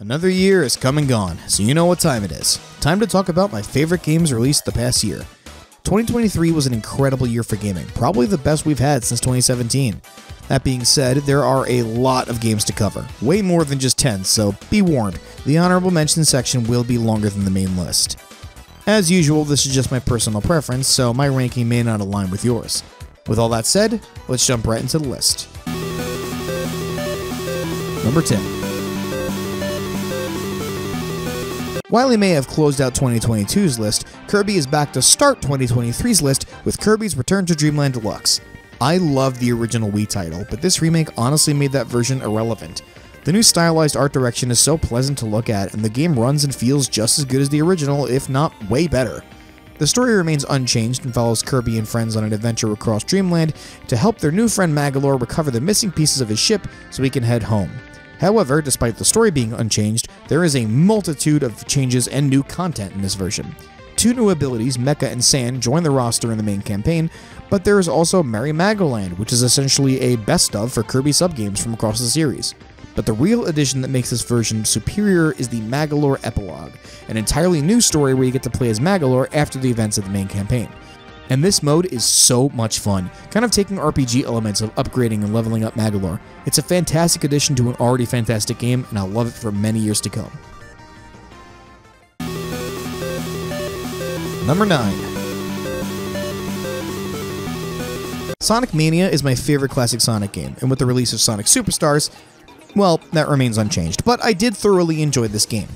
Another year has come and gone, so you know what time it is. Time to talk about my favorite games released the past year. 2023 was an incredible year for gaming, probably the best we've had since 2017. That being said, there are a lot of games to cover, way more than just 10, so be warned, the honorable mention section will be longer than the main list. As usual, this is just my personal preference, so my ranking may not align with yours. With all that said, let's jump right into the list. Number 10. While he may have closed out 2022's list, Kirby is back to start 2023's list with Kirby's Return to Dreamland Deluxe. I love the original Wii title, but this remake honestly made that version irrelevant. The new stylized art direction is so pleasant to look at, and the game runs and feels just as good as the original, if not way better. The story remains unchanged and follows Kirby and friends on an adventure across Dreamland to help their new friend Magolor recover the missing pieces of his ship so he can head home. However, despite the story being unchanged, there is a multitude of changes and new content in this version. Two new abilities, Mecha and Sand, join the roster in the main campaign, but there is also Merry Magoland, which is essentially a best-of for Kirby subgames from across the series. But the real addition that makes this version superior is the Magolor Epilogue, an entirely new story where you get to play as Magolor after the events of the main campaign. And this mode is so much fun, kind of taking RPG elements of upgrading and leveling up Magolor. It's a fantastic addition to an already fantastic game, and I'll love it for many years to come. Number 9. Sonic Mania is my favorite classic Sonic game, and with the release of Shaze64's, well, that remains unchanged, but I did thoroughly enjoy this game.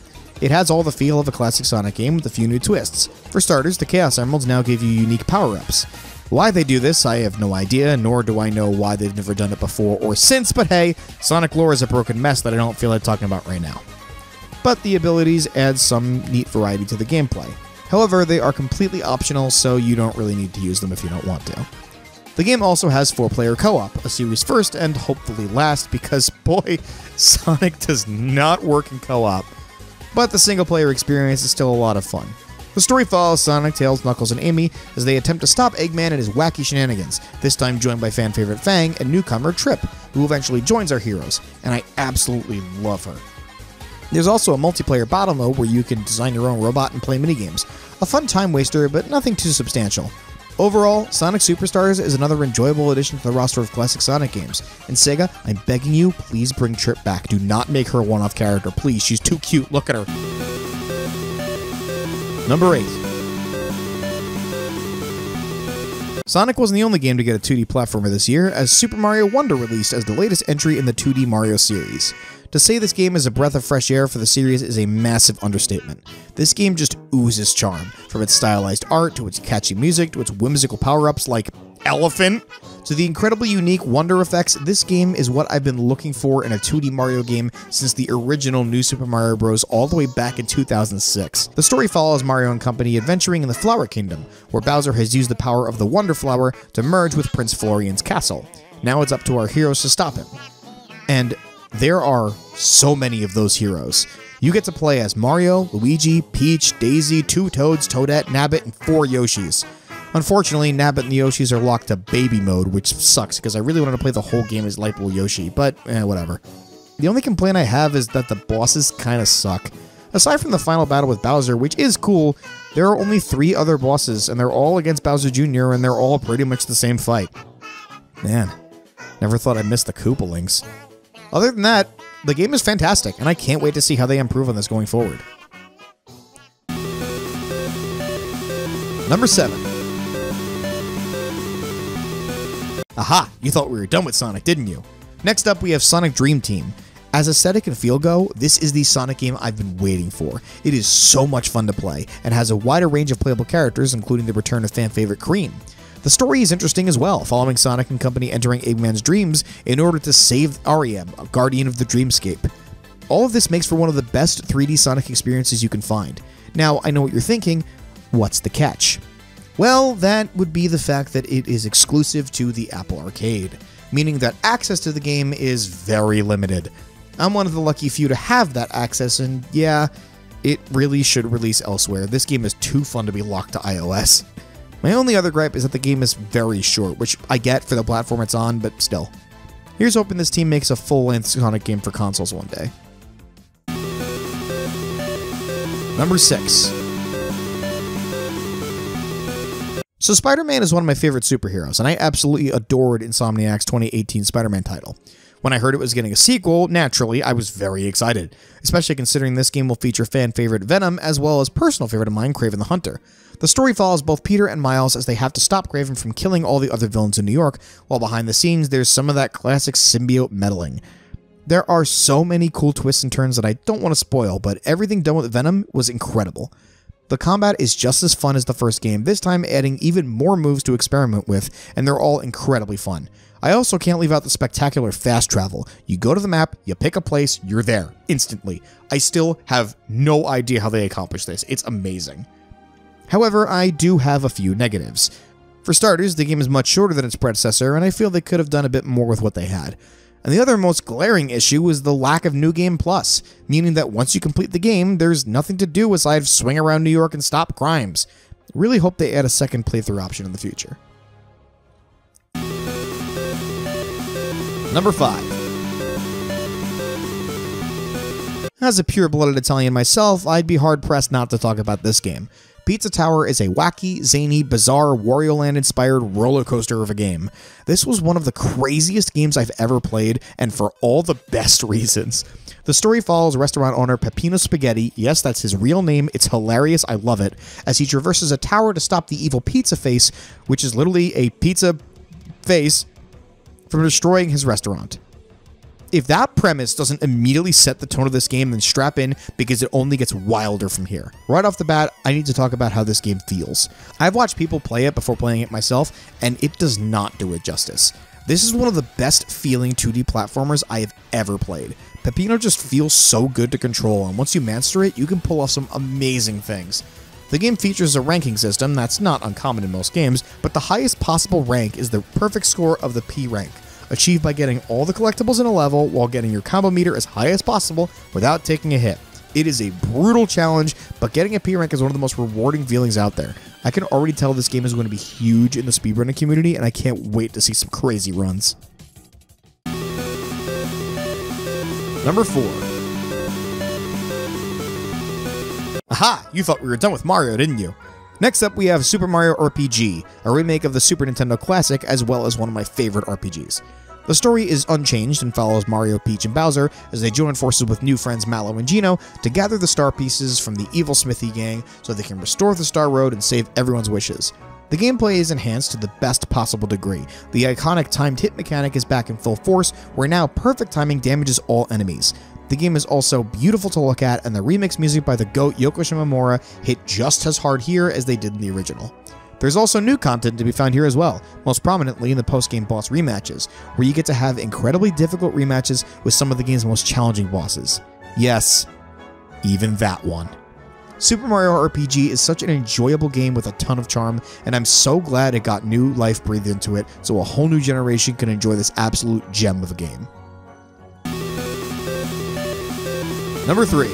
It has all the feel of a classic Sonic game with a few new twists. For starters, the Chaos Emeralds now give you unique power-ups. Why they do this, I have no idea, nor do I know why they've never done it before or since, but hey, Sonic lore is a broken mess that I don't feel like talking about right now. But the abilities add some neat variety to the gameplay. However, they are completely optional, so you don't really need to use them if you don't want to. The game also has 4-player co-op, a series first and hopefully last, because boy, Sonic does not work in co-op. But the single-player experience is still a lot of fun. The story follows Sonic, Tails, Knuckles, and Amy as they attempt to stop Eggman and his wacky shenanigans, this time joined by fan favorite Fang and newcomer Trip, who eventually joins our heroes, and I absolutely love her. There's also a multiplayer battle mode where you can design your own robot and play minigames. A fun time waster, but nothing too substantial. Overall, Shaze64's is another enjoyable addition to the roster of classic Sonic games. And Sega, I'm begging you, please bring Trip back. Do not make her a one-off character, please. She's too cute. Look at her. Number 8. Sonic wasn't the only game to get a 2D platformer this year, as Super Mario Wonder released as the latest entry in the 2D Mario series. To say this game is a breath of fresh air for the series is a massive understatement. This game just oozes charm, from its stylized art, to its catchy music, to its whimsical power-ups like Elephant. To the incredibly unique Wonder effects, this game is what I've been looking for in a 2D Mario game since the original New Super Mario Bros. All the way back in 2006. The story follows Mario and company adventuring in the Flower Kingdom, where Bowser has used the power of the Wonder Flower to merge with Prince Florian's castle. Now it's up to our heroes to stop him. And there are so many of those heroes. You get to play as Mario, Luigi, Peach, Daisy, 2 Toads, Toadette, Nabbit, and 4 Yoshis. Unfortunately, Nabbit and the Yoshis are locked to baby mode, which sucks because I really wanted to play the whole game as Lightbulb Yoshi, but whatever. The only complaint I have is that the bosses kinda suck. Aside from the final battle with Bowser, which is cool, there are only 3 other bosses, and they're all against Bowser Jr., and they're all pretty much the same fight. Man, never thought I'd miss the Koopalings. Other than that, the game is fantastic, and I can't wait to see how they improve on this going forward. Number 7. Aha! You thought we were done with Sonic, didn't you? Next up, we have Sonic Dream Team. As aesthetic and feel go, this is the Sonic game I've been waiting for. It is so much fun to play, and has a wider range of playable characters, including the return of fan favorite Cream. The story is interesting as well, following Sonic and company entering Eggman's dreams in order to save R.E.M., a guardian of the dreamscape. All of this makes for one of the best 3D Sonic experiences you can find. Now, I know what you're thinking, what's the catch? Well, that would be the fact that it is exclusive to the Apple Arcade, meaning that access to the game is very limited. I'm one of the lucky few to have that access, and yeah, it really should release elsewhere. This game is too fun to be locked to iOS. My only other gripe is that the game is very short, which I get for the platform it's on, but still. Here's hoping this team makes a full-length Sonic game for consoles one day. Number 6. So Spider-Man is one of my favorite superheroes, and I absolutely adored Insomniac's 2018 Spider-Man title. When I heard it was getting a sequel, naturally, I was very excited, especially considering this game will feature fan-favorite Venom as well as personal favorite of mine, Kraven the Hunter. The story follows both Peter and Miles as they have to stop Kraven from killing all the other villains in New York, while behind the scenes there's some of that classic symbiote meddling. There are so many cool twists and turns that I don't want to spoil, but everything done with Venom was incredible. The combat is just as fun as the first game, this time adding even more moves to experiment with, and they're all incredibly fun. I also can't leave out the spectacular fast travel. You go to the map, you pick a place, you're there, instantly. I still have no idea how they accomplished this. It's amazing. However, I do have a few negatives. For starters, the game is much shorter than its predecessor, and I feel they could have done a bit more with what they had. And the other most glaring issue is the lack of New Game Plus, meaning that once you complete the game, there's nothing to do aside swing around New York and stop crimes. Really hope they add a second playthrough option in the future. Number 5. As a pure-blooded Italian myself, I'd be hard-pressed not to talk about this game. Pizza Tower is a wacky, zany, bizarre, Wario Land-inspired roller coaster of a game. This was one of the craziest games I've ever played, and for all the best reasons. The story follows restaurant owner Peppino Spaghetti, yes, that's his real name, it's hilarious, I love it, as he traverses a tower to stop the evil pizza face, which is literally a pizza face, from destroying his restaurant. If that premise doesn't immediately set the tone of this game, then strap in, because it only gets wilder from here. Right off the bat, I need to talk about how this game feels. I've watched people play it before playing it myself, and it does not do it justice. This is one of the best feeling 2D platformers I have ever played. Peppino just feels so good to control, and once you master it, you can pull off some amazing things. The game features a ranking system that's not uncommon in most games, but the highest possible rank is the perfect score of the P rank, achieved by getting all the collectibles in a level while getting your combo meter as high as possible without taking a hit. It is a brutal challenge, but getting a P rank is one of the most rewarding feelings out there. I can already tell this game is going to be huge in the speedrunning community, and I can't wait to see some crazy runs. Number 4. Aha! You thought we were done with Mario, didn't you? Next up, we have Super Mario RPG, a remake of the Super Nintendo classic, as well as one of my favorite RPGs. The story is unchanged and follows Mario, Peach, and Bowser as they join forces with new friends Mallow and Geno to gather the star pieces from the evil Smithy gang so they can restore the Star Road and save everyone's wishes. The gameplay is enhanced to the best possible degree. The iconic timed hit mechanic is back in full force, where now perfect timing damages all enemies. The game is also beautiful to look at, and the remix music by the GOAT Yoko Shimomura hit just as hard here as they did in the original. There's also new content to be found here as well, most prominently in the post-game boss rematches, where you get to have incredibly difficult rematches with some of the game's most challenging bosses. Yes, even that one. Super Mario RPG is such an enjoyable game with a ton of charm, and I'm so glad it got new life breathed into it so a whole new generation can enjoy this absolute gem of a game. Number 3.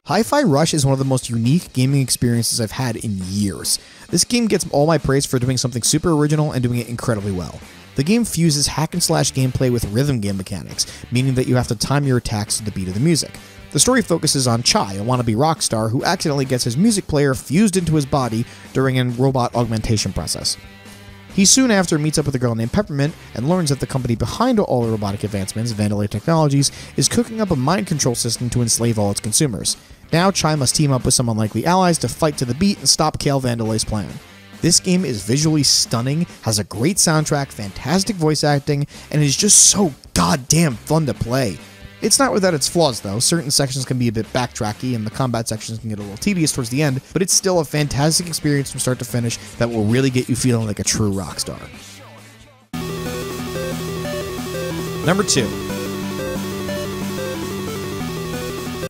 Hi-Fi Rush is one of the most unique gaming experiences I've had in years. This game gets all my praise for doing something super original and doing it incredibly well. The game fuses hack-and-slash gameplay with rhythm game mechanics, meaning that you have to time your attacks to the beat of the music. The story focuses on Chai, a wannabe rock star who accidentally gets his music player fused into his body during a robot augmentation process. He soon after meets up with a girl named Peppermint and learns that the company behind all the robotic advancements, Vandalay Technologies, is cooking up a mind control system to enslave all its consumers. Now Chai must team up with some unlikely allies to fight to the beat and stop Kale Vandalay's plan. This game is visually stunning, has a great soundtrack, fantastic voice acting, and is just so goddamn fun to play. It's not without its flaws though, certain sections can be a bit backtracky and the combat sections can get a little tedious towards the end, but it's still a fantastic experience from start to finish that will really get you feeling like a true rock star. Number 2.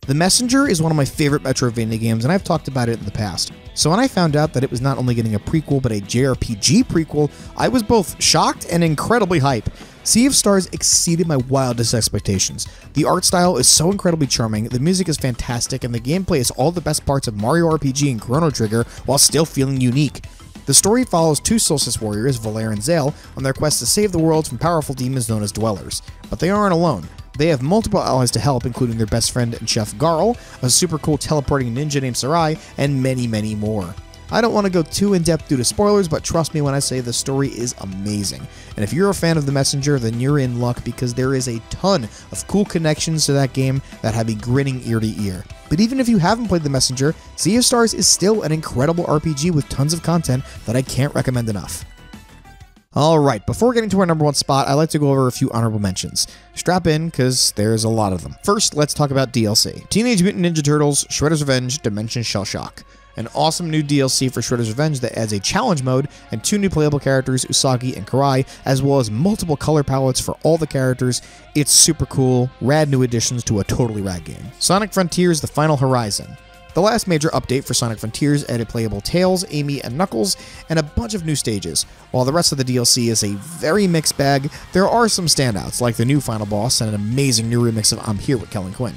The Messenger is one of my favorite Metroidvania games, and I've talked about it in the past. So when I found out that it was not only getting a prequel, but a JRPG prequel, I was both shocked and incredibly hyped. Sea of Stars exceeded my wildest expectations. The art style is so incredibly charming, the music is fantastic, and the gameplay is all the best parts of Mario RPG and Chrono Trigger while still feeling unique. The story follows two Solstice warriors, Valere and Zale, on their quest to save the world from powerful demons known as Dwellers. But they aren't alone. They have multiple allies to help, including their best friend and Chef Garl, a super cool teleporting ninja named Sarai, and many, many more. I don't want to go too in-depth due to spoilers, but trust me when I say the story is amazing. And if you're a fan of The Messenger, then you're in luck because there is a ton of cool connections to that game that have me grinning ear to ear. But even if you haven't played The Messenger, Shaze64's is still an incredible RPG with tons of content that I can't recommend enough. Alright, before getting to our number one spot, I'd like to go over a few honorable mentions. Strap in, because there's a lot of them. First, let's talk about DLC. Teenage Mutant Ninja Turtles, Shredder's Revenge, Dimension Shell Shock. An awesome new DLC for Shredder's Revenge that adds a challenge mode and 2 new playable characters, Usagi and Karai, as well as multiple color palettes for all the characters. It's super cool, rad new additions to a totally rad game. Sonic Frontiers: The Final Horizon. The last major update for Sonic Frontiers added playable Tails, Amy, and Knuckles, and a bunch of new stages. While the rest of the DLC is a very mixed bag, there are some standouts, like the new final boss and an amazing new remix of I'm Here with Kellen Quinn.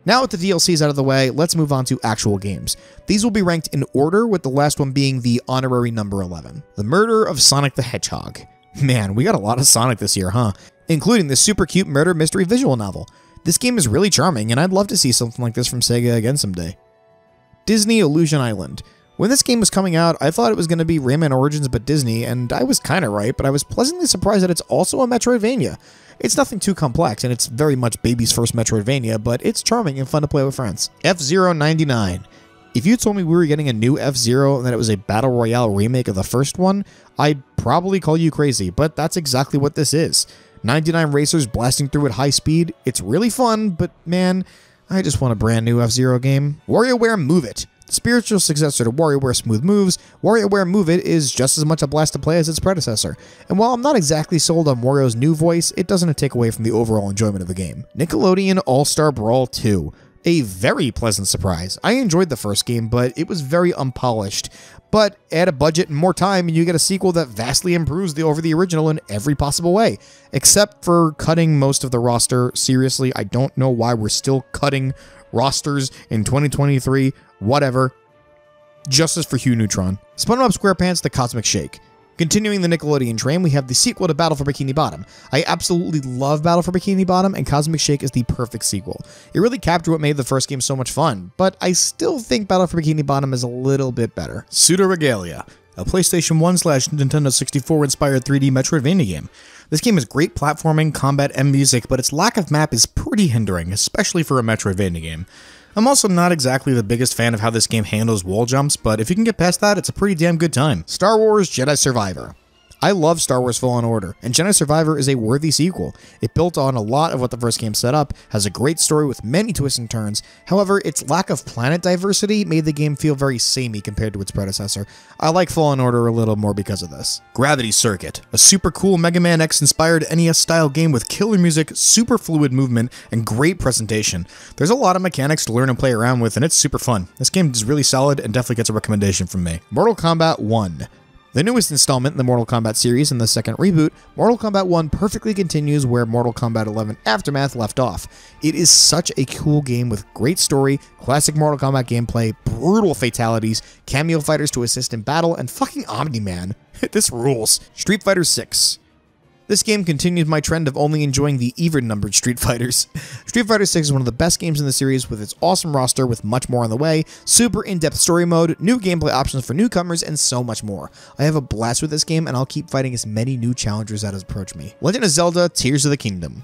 Now with the DLCs out of the way, let's move on to actual games. These will be ranked in order, with the last one being the honorary number 11. The Murder of Sonic the Hedgehog. Man, we got a lot of Sonic this year, huh? Including the super cute murder mystery visual novel. This game is really charming, and I'd love to see something like this from Sega again someday. Disney Illusion Island. When this game was coming out, I thought it was going to be Rayman Origins but Disney, and I was kinda right, but I was pleasantly surprised that it's also a Metroidvania. It's nothing too complex, and it's very much baby's first Metroidvania, but it's charming and fun to play with friends. F-Zero 99. If you told me we were getting a new F-Zero and that it was a Battle Royale remake of the first one, I'd probably call you crazy, but that's exactly what this is. 99 racers blasting through at high speed. It's really fun, but man, I just want a brand new F-Zero game. WarioWare Move It. The spiritual successor to WarioWare Smooth Moves, WarioWare Move It is just as much a blast to play as its predecessor. And while I'm not exactly sold on Wario's new voice, it doesn't take away from the overall enjoyment of the game. Nickelodeon All-Star Brawl 2. A very pleasant surprise. I enjoyed the first game, but it was very unpolished. But add a budget and more time and you get a sequel that vastly improves over the original in every possible way. Except for cutting most of the roster. Seriously, I don't know why we're still cutting rosters in 2023. Whatever. Justice for Hugh Neutron. SpongeBob SquarePants: The Cosmic Shake. Continuing the Nickelodeon train, we have the sequel to Battle for Bikini Bottom. I absolutely love Battle for Bikini Bottom, and Cosmic Shake is the perfect sequel. It really captured what made the first game so much fun, but I still think Battle for Bikini Bottom is a little bit better. Pseudo Regalia, a PlayStation 1/Nintendo 64 inspired 3D Metroidvania game. This game is great platforming, combat, and music, but its lack of map is pretty hindering, especially for a Metroidvania game. I'm also not exactly the biggest fan of how this game handles wall jumps, but if you can get past that, it's a pretty damn good time. Star Wars Jedi Survivor. I love Star Wars Fallen Order, and Jedi Survivor is a worthy sequel. It built on a lot of what the first game set up, has a great story with many twists and turns. However, its lack of planet diversity made the game feel very samey compared to its predecessor. I like Fallen Order a little more because of this. Gravity Circuit, a super cool Mega Man X inspired NES-style game with killer music, super fluid movement, and great presentation. There's a lot of mechanics to learn and play around with, and it's super fun. This game is really solid and definitely gets a recommendation from me. Mortal Kombat 1. The newest installment in the Mortal Kombat series and the second reboot, Mortal Kombat 1 perfectly continues where Mortal Kombat 11 Aftermath left off. It is such a cool game with great story, classic Mortal Kombat gameplay, brutal fatalities, cameo fighters to assist in battle, and fucking Omni-Man. This rules. Street Fighter 6. This game continues my trend of only enjoying the even-numbered Street Fighters. Street Fighter 6 is one of the best games in the series with its awesome roster with much more on the way, super in-depth story mode, new gameplay options for newcomers, and so much more. I have a blast with this game, and I'll keep fighting as many new challengers that approach me. Legend of Zelda Tears of the Kingdom.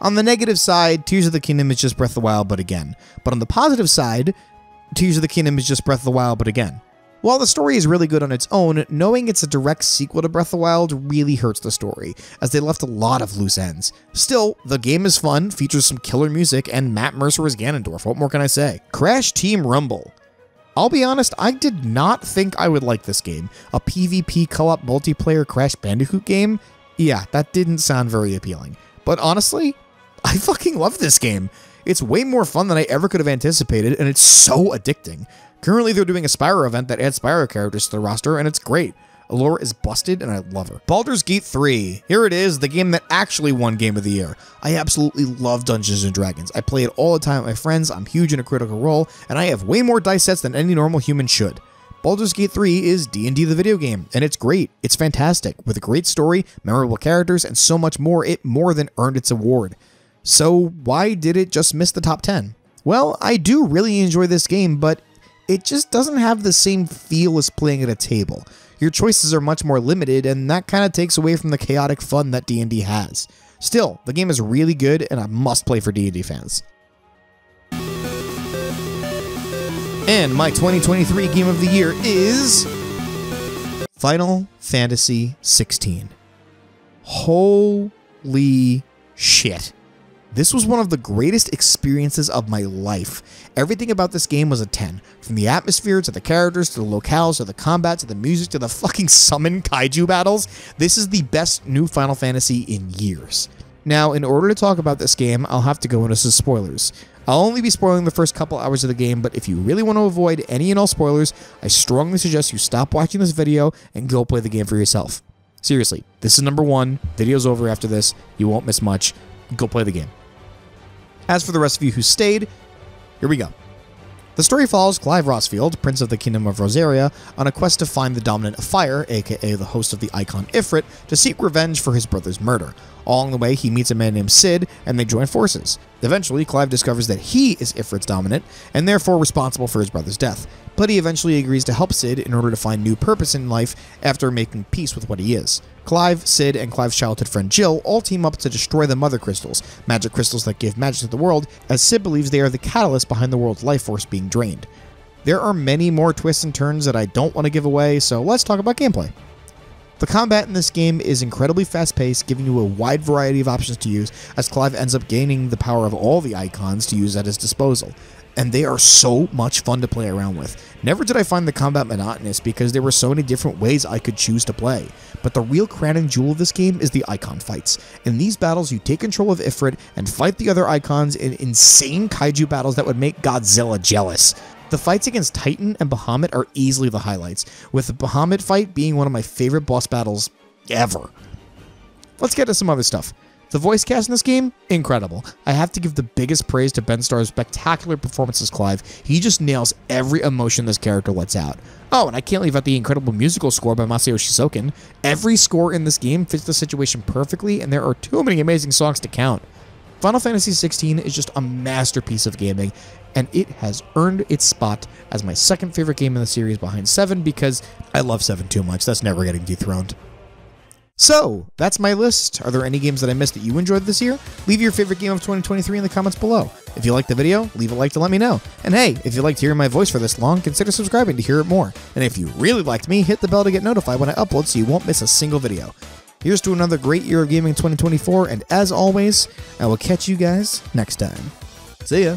On the negative side, Tears of the Kingdom is just Breath of the Wild, but again. But on the positive side, Tears of the Kingdom is just Breath of the Wild, but again. While the story is really good on its own, knowing it's a direct sequel to Breath of the Wild really hurts the story, as they left a lot of loose ends. Still, the game is fun, features some killer music, and Matt Mercer as Ganondorf. What more can I say? Crash Team Rumble. I'll be honest, I did not think I would like this game. A PvP co-op multiplayer Crash Bandicoot game? Yeah, that didn't sound very appealing. But honestly, I fucking love this game. It's way more fun than I ever could have anticipated, and it's so addicting. Currently, they're doing a Spyro event that adds Spyro characters to the roster, and it's great. Allura is busted, and I love her. Baldur's Gate 3. Here it is, the game that actually won Game of the Year. I absolutely love Dungeons & Dragons. I play it all the time with my friends, I'm huge in a Critical Role, and I have way more dice sets than any normal human should. Baldur's Gate 3 is D&D the video game, and it's great. It's fantastic. With a great story, memorable characters, and so much more, it more than earned its award. So why did it just miss the top 10? Well, I do really enjoy this game, but it just doesn't have the same feel as playing at a table. Your choices are much more limited, and that kind of takes away from the chaotic fun that D&D has. Still, the game is really good and a must-play for D&D fans. And my 2023 Game of the Year is Final Fantasy 16. Holy shit. This was one of the greatest experiences of my life. Everything about this game was a 10. From the atmosphere, to the characters, to the locales, to the combat, to the music, to the fucking summon kaiju battles. This is the best new Final Fantasy in years. Now, in order to talk about this game, I'll have to go into some spoilers. I'll only be spoiling the first couple hours of the game, but if you really want to avoid any and all spoilers, I strongly suggest you stop watching this video and go play the game for yourself. Seriously, this is number 1. Video's over after this. You won't miss much. Go play the game. As for the rest of you who stayed, here we go. The story follows Clive Rosfield, Prince of the Kingdom of Rosaria, on a quest to find the Dominant of Fire, aka the host of the icon Ifrit, to seek revenge for his brother's murder. Along the way, he meets a man named Sid, and they join forces. Eventually, Clive discovers that he is Ifrit's Dominant, and therefore responsible for his brother's death. But he eventually agrees to help Sid in order to find new purpose in life after making peace with what he is. Clive, Sid, and Clive's childhood friend Jill all team up to destroy the Mother Crystals, magic crystals that give magic to the world, as Sid believes they are the catalyst behind the world's life force being drained. There are many more twists and turns that I don't want to give away, so let's talk about gameplay. The combat in this game is incredibly fast-paced, giving you a wide variety of options to use, as Clive ends up gaining the power of all the icons to use at his disposal. And they are so much fun to play around with. Never did I find the combat monotonous because there were so many different ways I could choose to play. But the real crowning jewel of this game is the icon fights. In these battles, you take control of Ifrit and fight the other icons in insane kaiju battles that would make Godzilla jealous. The fights against Titan and Bahamut are easily the highlights, with the Bahamut fight being one of my favorite boss battles ever. Let's get to some other stuff. The voice cast in this game, incredible. I have to give the biggest praise to Ben Starr's spectacular performance as Clive. He just nails every emotion this character lets out. Oh, and I can't leave out the incredible musical score by Masayoshi Soken. Every score in this game fits the situation perfectly, and there are too many amazing songs to count. Final Fantasy 16 is just a masterpiece of gaming, and it has earned its spot as my second favorite game in the series behind 7 because I love 7 too much. That's never getting dethroned. So, that's my list. Are there any games that I missed that you enjoyed this year? Leave your favorite game of 2023 in the comments below. If you liked the video, leave a like to let me know. And hey, if you liked hearing my voice for this long, consider subscribing to hear it more. And if you really liked me, hit the bell to get notified when I upload so you won't miss a single video. Here's to another great year of gaming 2024, and as always, I will catch you guys next time. See ya!